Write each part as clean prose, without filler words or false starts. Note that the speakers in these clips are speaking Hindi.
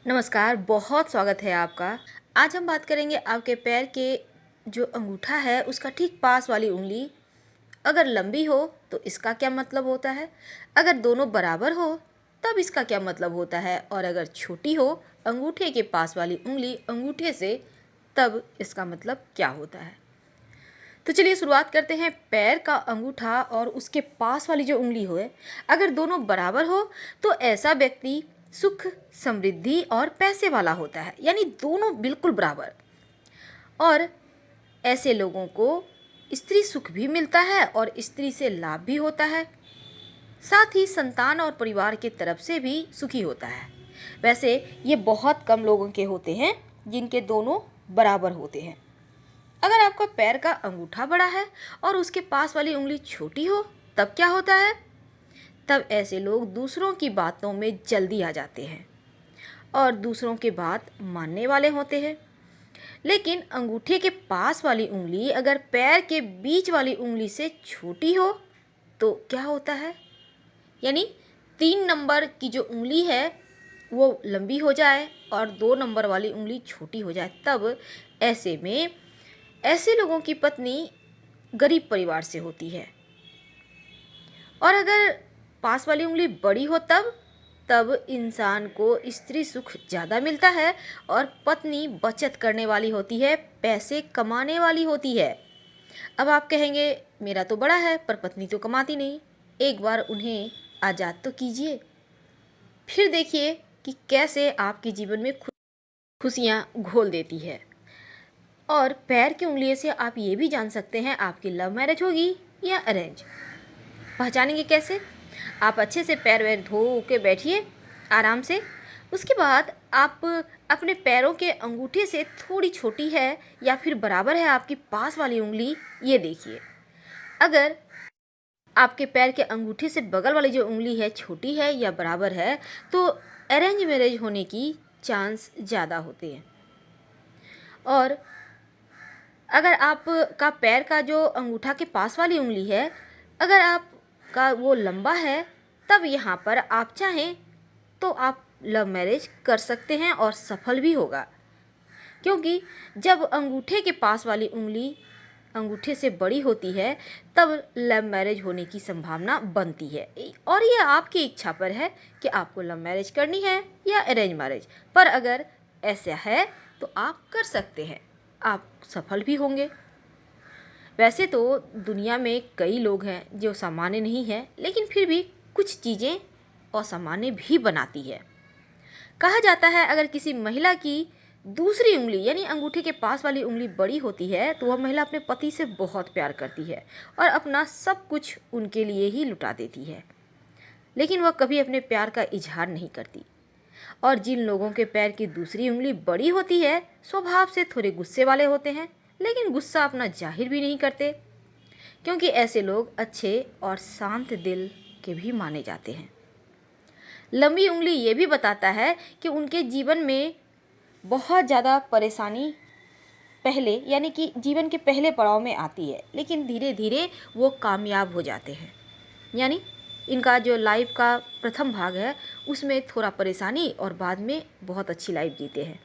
नमस्कार, बहुत स्वागत है आपका। आज हम बात करेंगे आपके पैर के जो अंगूठा है उसका ठीक पास वाली उंगली अगर लंबी हो तो इसका क्या मतलब होता है, अगर दोनों बराबर हो तब इसका क्या मतलब होता है, और अगर छोटी हो अंगूठे के पास वाली उंगली अंगूठे से तब इसका मतलब क्या होता है। तो चलिए शुरुआत करते हैं। पैर का अंगूठा और उसके पास वाली जो उंगली हो अगर दोनों बराबर हो तो ऐसा व्यक्ति सुख, समृद्धि और पैसे वाला होता है, यानी दोनों बिल्कुल बराबर। और ऐसे लोगों को स्त्री सुख भी मिलता है और स्त्री से लाभ भी होता है, साथ ही संतान और परिवार के तरफ से भी सुखी होता है। वैसे ये बहुत कम लोगों के होते हैं जिनके दोनों बराबर होते हैं। अगर आपका पैर का अंगूठा बड़ा है और उसके पास वाली उंगली छोटी हो तब क्या होता है। तब ऐसे लोग दूसरों की बातों में जल्दी आ जाते हैं और दूसरों की बात मानने वाले होते हैं। लेकिन अंगूठे के पास वाली उंगली अगर पैर के बीच वाली उंगली से छोटी हो तो क्या होता है, यानी 3 नंबर की जो उंगली है वो लंबी हो जाए और 2 नंबर वाली उंगली छोटी हो जाए, तब ऐसे में ऐसे लोगों की पत्नी गरीब परिवार से होती है। और अगर पास वाली उंगली बड़ी हो तब इंसान को स्त्री सुख ज़्यादा मिलता है और पत्नी बचत करने वाली होती है, पैसे कमाने वाली होती है। अब आप कहेंगे मेरा तो बड़ा है पर पत्नी तो कमाती नहीं, एक बार उन्हें आज़ाद तो कीजिए, फिर देखिए कि कैसे आपके जीवन में खुशियाँ घोल देती है। और पैर की उंगलियों से आप ये भी जान सकते हैं आपकी लव मैरिज होगी या अरेंज। पहचानेंगे कैसे? आप अच्छे से पैर वैर धो के बैठिए आराम से। उसके बाद आप अपने पैरों के अंगूठे से थोड़ी छोटी है या फिर बराबर है आपकी पास वाली उंगली, ये देखिए। अगर आपके पैर के अंगूठे से बगल वाली जो उंगली है छोटी है या बराबर है तो अरेंज मैरिज होने की चांस ज़्यादा होते हैं। और अगर आपका पैर का जो अंगूठा के पास वाली उंगली है अगर आपका वो लंबा है तब यहाँ पर आप चाहें तो आप लव मैरिज कर सकते हैं और सफल भी होगा, क्योंकि जब अंगूठे के पास वाली उंगली अंगूठे से बड़ी होती है तब लव मैरिज होने की संभावना बनती है। और ये आपकी इच्छा पर है कि आपको लव मैरिज करनी है या अरेंज मैरिज, पर अगर ऐसा है तो आप कर सकते हैं, आप सफल भी होंगे। वैसे तो दुनिया में कई लोग हैं जो सामान्य नहीं हैं, लेकिन फिर भी कुछ चीज़ें असामान्य भी बनाती है। कहा जाता है अगर किसी महिला की दूसरी उंगली यानी अंगूठे के पास वाली उंगली बड़ी होती है तो वह महिला अपने पति से बहुत प्यार करती है और अपना सब कुछ उनके लिए ही लुटा देती है, लेकिन वह कभी अपने प्यार का इजहार नहीं करती। और जिन लोगों के पैर की दूसरी उंगली बड़ी होती है स्वभाव से थोड़े गुस्से वाले होते हैं, लेकिन गुस्सा अपना जाहिर भी नहीं करते, क्योंकि ऐसे लोग अच्छे और शांत दिल के भी माने जाते हैं। लंबी उंगली ये भी बताता है कि उनके जीवन में बहुत ज़्यादा परेशानी पहले यानी कि जीवन के पहले पड़ाव में आती है, लेकिन धीरे धीरे वो कामयाब हो जाते हैं। यानी इनका जो लाइफ का प्रथम भाग है उसमें थोड़ा परेशानी और बाद में बहुत अच्छी लाइफ जीते हैं।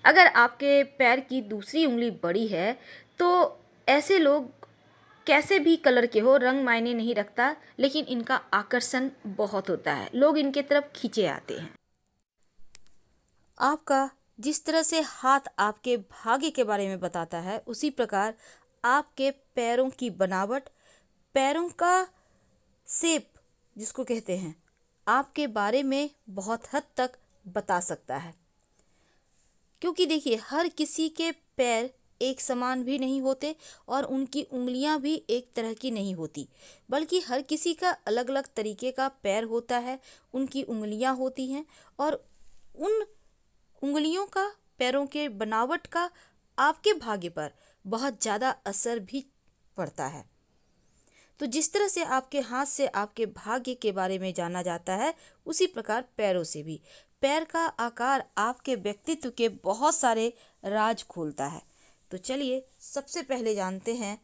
अगर आपके पैर की दूसरी उंगली बड़ी है तो ऐसे लोग कैसे भी कलर के हो, रंग मायने नहीं रखता, लेकिन इनका आकर्षण बहुत होता है, लोग इनके तरफ खींचे आते हैं। आपका जिस तरह से हाथ आपके भाग्य के बारे में बताता है उसी प्रकार आपके पैरों की बनावट, पैरों का शेप जिसको कहते हैं, आपके बारे में बहुत हद तक बता सकता है। क्योंकि देखिए हर किसी के पैर एक समान भी नहीं होते और उनकी उंगलियां भी एक तरह की नहीं होती, बल्कि हर किसी का अलग अलग तरीके का पैर होता है, उनकी उंगलियां होती हैं और उन उंगलियों का, पैरों के बनावट का आपके भाग्य पर बहुत ज़्यादा असर भी पड़ता है। तो जिस तरह से आपके हाथ से आपके भाग्य के बारे में जाना जाता है उसी प्रकार पैरों से भी। पैर का आकार आपके व्यक्तित्व के बहुत सारे राज खोलता है। तो चलिए सबसे पहले जानते हैं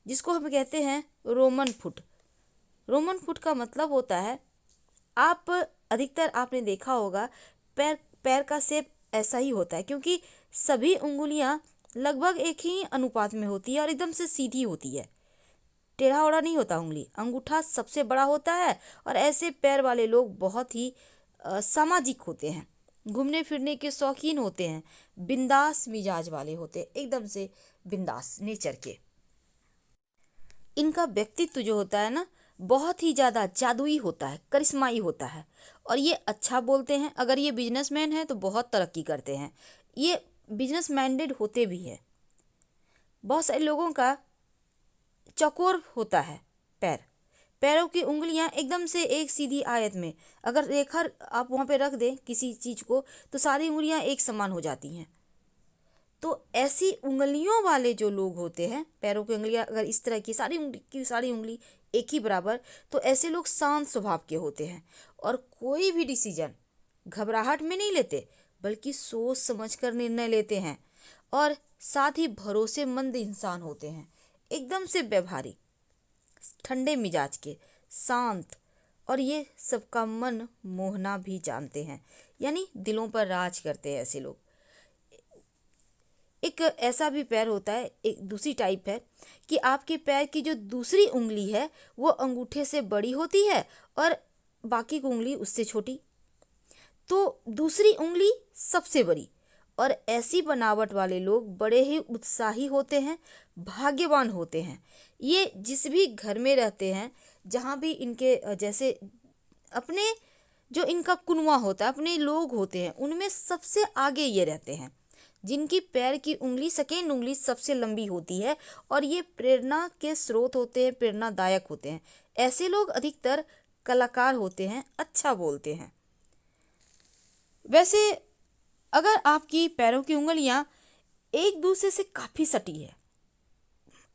जिसको हम कहते हैं रोमन फुट। रोमन फुट का मतलब होता है, आप अधिकतर आपने देखा होगा पैर पैर का शेप ऐसा ही होता है, क्योंकि सभी उंगलियां लगभग एक ही अनुपात में होती है और एकदम से सीधी होती है, टेढ़ा ओढ़ा नहीं होता उंगली। अंगूठा सबसे बड़ा होता है और ऐसे पैर वाले लोग बहुत ही सामाजिक होते हैं, घूमने फिरने के शौकीन होते हैं, बिंदास मिजाज वाले होते हैं, एकदम से बिंदास नेचर के। इनका व्यक्तित्व जो होता है ना, बहुत ही ज़्यादा जादुई होता है, करिश्माई होता है, और ये अच्छा बोलते हैं। अगर ये बिजनेसमैन हैं तो बहुत तरक्की करते हैं, ये बिजनेस माइंडेड होते भी हैं। बहुत सारे लोगों का चौकोर होता है पैरों की उंगलियां एकदम से एक सीधी आयत में, अगर रेखा आप वहाँ पे रख दें किसी चीज़ को तो सारी उंगलियां एक समान हो जाती हैं। तो ऐसी उंगलियों वाले जो लोग होते हैं, पैरों की उंगलियां अगर इस तरह की सारी उंगली एक ही बराबर, तो ऐसे लोग शांत स्वभाव के होते हैं और कोई भी डिसीजन घबराहट में नहीं लेते, बल्कि सोच समझ कर निर्णय लेते हैं, और साथ ही भरोसेमंद इंसान होते हैं, एकदम से व्यवहारिक, ठंडे मिजाज के, शांत, और ये सबका मन मोहना भी जानते हैं, यानी दिलों पर राज करते हैं ऐसे लोग। एक ऐसा भी पैर होता है, एक दूसरी टाइप है कि आपके पैर की जो दूसरी उंगली है वो अंगूठे से बड़ी होती है और बाकी की उंगली उससे छोटी, तो दूसरी उंगली सबसे बड़ी। और ऐसी बनावट वाले लोग बड़े ही उत्साही होते हैं, भाग्यवान होते हैं। ये जिस भी घर में रहते हैं, जहाँ भी इनके जैसे अपने जो इनका कुनवा होता है, अपने लोग होते हैं, उनमें सबसे आगे ये रहते हैं, जिनकी पैर की उंगली सेकेंड उंगली सबसे लंबी होती है, और ये प्रेरणा के स्रोत होते हैं, प्रेरणादायक होते हैं। ऐसे लोग अधिकतर कलाकार होते हैं, अच्छा बोलते हैं। वैसे अगर आपकी पैरों की उंगलियां एक दूसरे से काफ़ी सटी है,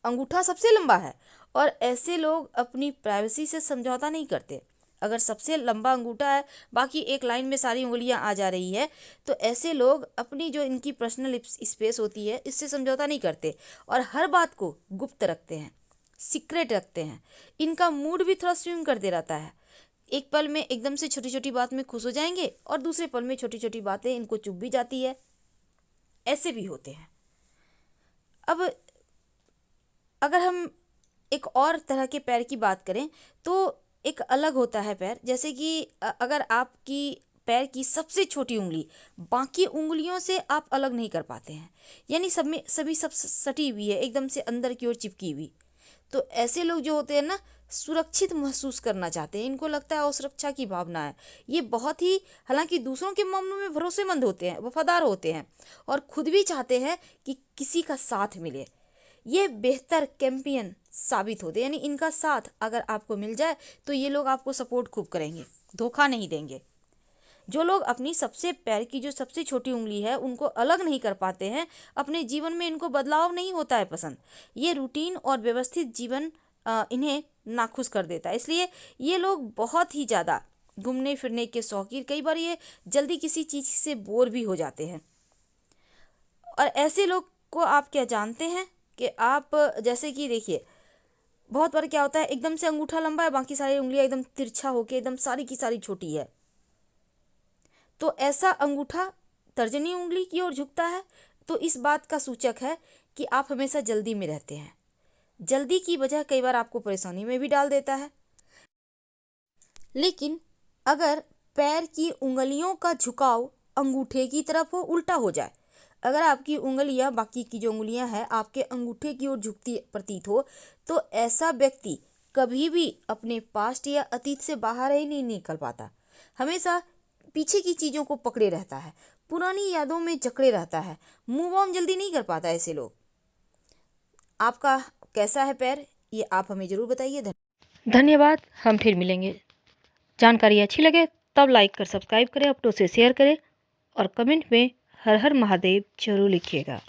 अंगूठा सबसे लंबा है, और ऐसे लोग अपनी प्राइवेसी से समझौता नहीं करते। अगर सबसे लंबा अंगूठा है, बाकी एक लाइन में सारी उंगलियां आ जा रही है, तो ऐसे लोग अपनी जो इनकी पर्सनल स्पेस होती है इससे समझौता नहीं करते और हर बात को गुप्त रखते हैं, सीक्रेट रखते हैं। इनका मूड भी थोड़ा स्विंग करते रहता है, एक पल में एकदम से छोटी छोटी बात में खुश हो जाएंगे और दूसरे पल में छोटी छोटी बातें इनको चुभ भी जाती है, ऐसे भी होते हैं। अब अगर हम एक और तरह के पैर की बात करें तो एक अलग होता है पैर, जैसे कि अगर आपकी पैर की सबसे छोटी उंगली बाकी उंगलियों से आप अलग नहीं कर पाते हैं, यानी सब में सभी सब सटी हुई है, एकदम से अंदर की ओर चिपकी हुई, तो ऐसे लोग जो होते हैं ना, सुरक्षित महसूस करना चाहते हैं, इनको लगता है असुरक्षा की भावना है। ये बहुत ही, हालांकि दूसरों के मामलों में भरोसेमंद होते हैं, वफादार होते हैं और खुद भी चाहते हैं कि किसी का साथ मिले। ये बेहतर कैंपियन साबित होते हैं, यानी इनका साथ अगर आपको मिल जाए तो ये लोग आपको सपोर्ट खूब करेंगे, धोखा नहीं देंगे। जो लोग अपनी सबसे पैर की जो सबसे छोटी उंगली है उनको अलग नहीं कर पाते हैं, अपने जीवन में इनको बदलाव नहीं होता है पसंद, ये रूटीन और व्यवस्थित जीवन इन्हें नाखुश कर देता है, इसलिए ये लोग बहुत ही ज़्यादा घूमने फिरने के शौकीन, कई बार ये जल्दी किसी चीज़ से बोर भी हो जाते हैं। और ऐसे लोग को आप क्या जानते हैं कि आप जैसे कि देखिए, बहुत बार क्या होता है, एकदम से अंगूठा लंबा है, बाकी सारी उंगलियां एकदम तिरछा होके एकदम सारी की सारी छोटी है, तो ऐसा अंगूठा तर्जनी उंगली की ओर झुकता है, तो इस बात का सूचक है कि आप हमेशा जल्दी में रहते हैं। जल्दी की वजह कई बार आपको परेशानी में भी डाल देता है। लेकिन अगर पैर की उंगलियों का झुकाव अंगूठे की तरफ हो, उल्टा हो जाए, अगर आपकी उंगलियां, बाकी की जो उंगलियां हैं आपके अंगूठे की ओर झुकती प्रतीत हो, तो ऐसा व्यक्ति कभी भी अपने पास्ट या अतीत से बाहर ही नहीं निकल पाता, हमेशा पीछे की चीज़ों को पकड़े रहता है, पुरानी यादों में जकड़े रहता है, मूव ऑन जल्दी नहीं कर पाता ऐसे लोग। आपका कैसा है पैर, ये आप हमें ज़रूर बताइए। धन्यवाद। हम फिर मिलेंगे। जानकारी अच्छी लगे तब लाइक कर सब्सक्राइब करें, अपनों से शेयर करें और कमेंट में हर हर महादेव जरूर लिखिएगा।